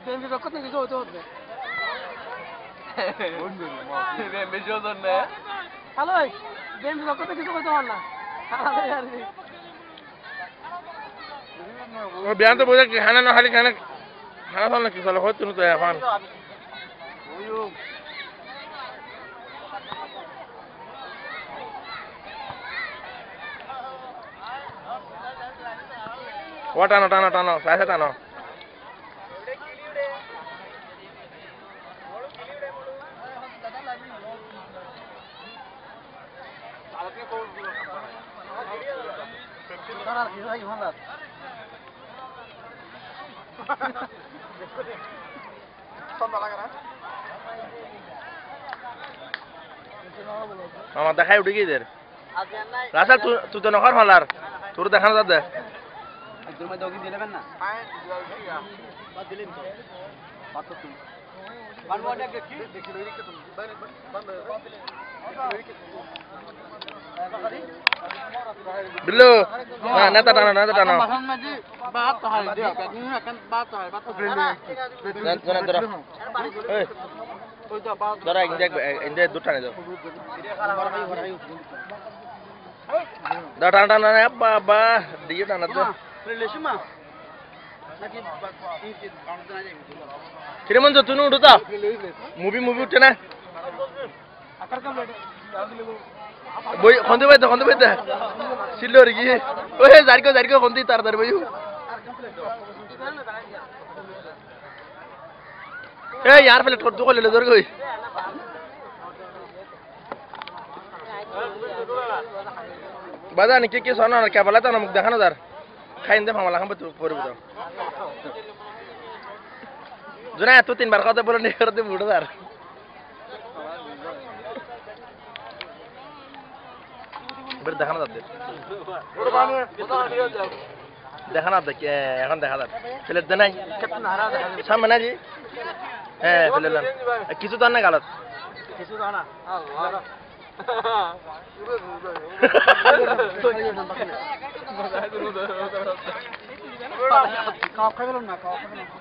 বেমবি পক্ষ থেকে কিছু হতে হচ্ছে বেশি ওজন না হ্যালো বেমবি পক্ষ থেকে কিছু হতে পার না ও বিয়ান তো বোঝা কি খানা না খালি খানা খানা ফল না কি ফল হচ্ছে না তো এখন ও টানো টানো টানো সাইসে টানো আমার দেখাই উঠে গিয়ে রাসেল তুই তো নখর হলার তোর দেখানো যাবে বিল্লু না নেতা টানো নেতা টানো ধরো ইন্ডিয়া দুধ টানে দাও দাও টানা টানা বাবা দিয়ে টানা তো কিরে মঞ্জু তুই উঠো তো মুভি উঠছে না বই খন্দি বাইতে ছিল আর কি ওই জারিকো খন্দি তাড়াতাড়ি বই এই यार पहले ठोर तो ले दर गई बाजा ने के सोना ना क्या बोला था ना मुख देखा ना दर खाइन दे मामला हम तो पूरे बताओ जुना तू 3 बार कहते बोलो नहीं करते बूढ़ा दर फिर देखा ना दर देखा ना दर क्या এখন দেখা দর চলে দেনাই সামনে না জি হ্যাঁ ফেলেলাম কিছু তো না গালত কিছু তো না আল্লাহ কাপ খাইলাম না কাপ খাইলাম